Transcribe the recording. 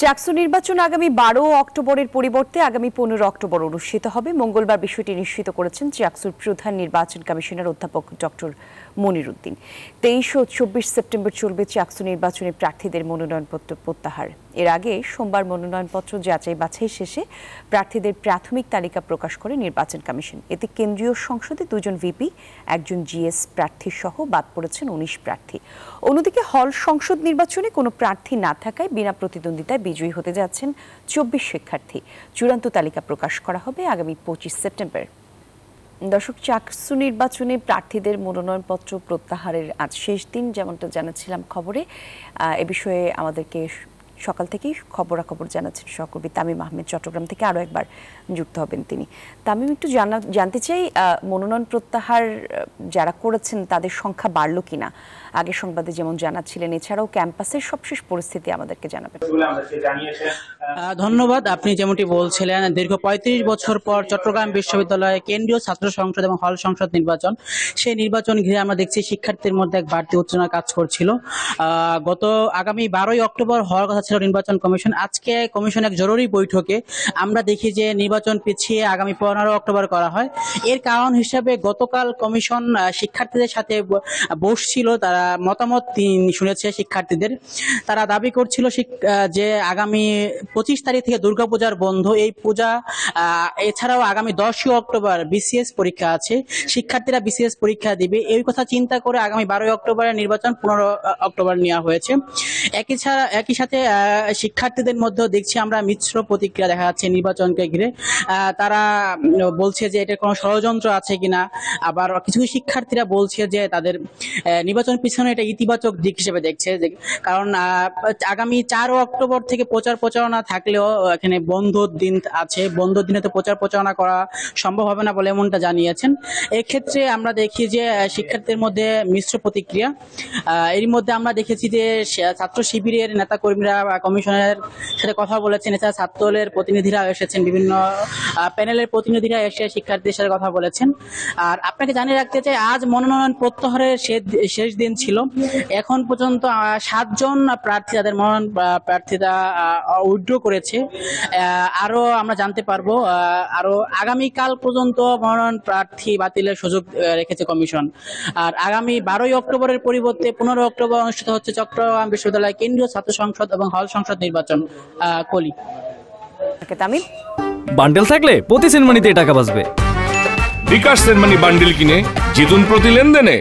চাকসু নির্বাচন আগামী ১২ অক্টোবরের পরিবর্তে আগামী ১৫ অক্টোবর অনুষ্ঠিত হবে। মঙ্গলবার বিষয়টি নিশ্চিত করেছেন চাকসুর প্রধান নির্বাচন কমিশনার অধ্যাপক ডক্টর মনির উদ্দিন। ২৩ ও ২৪ সেপ্টেম্বর চলবে চাকসু নির্বাচনে প্রার্থীদের মনোনয়নপত্র প্রত্যাহার। এর আগে সোমবার মনোনয়নপত্র যাচাই বাছাই শেষে প্রার্থীদের প্রাথমিক তালিকা প্রকাশ করে নির্বাচন কমিশন। এতে কেন্দ্রীয় সংসদে ২ জন ভিপি, ১ জন জিএস প্রার্থী সহ বাদ পড়েছেন ১৯ প্রার্থী। অন্যদিকে হল সংসদ নির্বাচনে কোনো প্রার্থী না থাকায় বিনা প্রতিদ্বন্দ্বিতায় বিজয়ী হতে যাচ্ছেন ২৪ শিক্ষার্থী। চূড়ান্ত তালিকা প্রকাশ করা হবে আগামী ২৫ সেপ্টেম্বর। দর্শক, চাকসু নির্বাচনে প্রার্থীদের মনোনয়নপত্র প্রত্যাহারের আজ শেষ দিন, যেমনটা জানাচ্ছিলাম খবরে। এ বিষয়ে আমাদেরকে সকাল থেকেই খবরাখবর জানাচ্ছেন সহকর্মী তামিম আহমেদ। চট্টগ্রাম থেকে আরও একবার যুক্ত হবেন তিনি। তামিম, একটু জানতে চাই, মনোনয়ন প্রত্যাহার যারা করেছেন তাদের সংখ্যা বাড়লো কিনা? আগের সংবাদে যেমন জানাচ্ছিলেন, এছাড়াও ক্যাম্পাসের সবশেষ পরিস্থিতি আমাদেরকে জানাবেন। ধন্যবাদ। আপনি যেমনটি বলছিলেন, দীর্ঘ ৩৫ বছর পর চট্টগ্রাম বিশ্ববিদ্যালয়ে কেন্দ্রীয় ছাত্র সংসদ এবং হল সংসদ নির্বাচন, সেই নির্বাচন ঘিরে আমরা দেখছি শিক্ষার্থীদের মধ্যে এক বাড়তি উত্তেজনা কাজ করছিল। গত আগামী ১২ অক্টোবর হওয়ার কথা ছিল নির্বাচন কমিশন। আজকে কমিশন এক জরুরি বৈঠকে আমরা দেখি যে নির্বাচন পিছিয়ে আগামী ১৫ অক্টোবর করা হয়। এর কারণ হিসাবে গতকাল কমিশন শিক্ষার্থীদের সাথে বসছিল, তারা মতামত শুনেছে শিক্ষার্থীদের। তারা দাবি করছিল যে আগামী ২৫ তারিখ থেকে দুর্গাপূজার বন্ধ, এই পূজা এছাড়াও আগামী 10 অক্টোবর বিসিএস পরীক্ষা আছে, শিক্ষার্থীরা বিসিএস পরীক্ষা দিবে। এই কথা চিন্তা করে আগামী ১২ অক্টোবরের নির্বাচন ১৫ অক্টোবর নেওয়া হয়েছে। একই সাথে শিক্ষার্থীদের মধ্যেও দেখছি আমরা মিশ্র প্রতিক্রিয়া দেখা যাচ্ছে নির্বাচনকে ঘিরে। তারা বলছে যে এটা কোনো ষড়যন্ত্র আছে কিনা, আবার কিছু শিক্ষার্থীরা বলছে যে তাদের নির্বাচন পিছনে এটা ইতিবাচক দিক হিসেবে দেখছে, কারণ আগামী ৪ অক্টোবর থেকে প্রচারণা থাকলেও এখানে বন্ধুর দিন আছে, বন্ধুর দিনে তো প্রচারণা করা সম্ভব হবে না বলে এমনটা জানিয়েছেন। এক্ষেত্রে আমরা দেখি যে শিক্ষার্থীদের মধ্যে মিশ্র প্রতিক্রিয়া। এর মধ্যে আমরা দেখেছি যে ছাত্র শিবিরের নেতাকর্মীরা কমিশনের সাথে কথা বলেছেন, এছাড়া ছাত্রদলের প্রতিনিধিরা এসেছেন, বিভিন্ন প্যানেলের প্রতিনিধিরা এসে শিক্ষার্থীদের সাথে কথা বলেছেন। আর আপনাকে জানিয়ে রাখতে চাই, আজ মনোনয়ন প্রত্যাহারের শেষ দিন ছিল। এখন পর্যন্ত ৭ জন প্রার্থী তাদের মনোনয়ন প্রার্থীরা উইথড্র করেছে। আরো আমরা জানতে পারবো, আরো আগামীকাল পর্যন্ত মনোনয়ন প্রার্থী বাতিলের সুযোগ রেখেছে কমিশন। আর আগামী ১২ অক্টোবরের পরিবর্তে ১৫ অক্টোবর অনুষ্ঠিত হচ্ছে চট্টগ্রাম বিশ্ববিদ্যালয় কেন্দ্রীয় ছাত্র সংসদ এবং হল সংসদ নির্বাচন। কলি। বান্ডেল থাকলে প্রতি সেনমানিতে টাকা বাঁচবে। বিকাশ সেনমানি বান্ডেল কিনে জিতুন প্রতি লেনদেনে।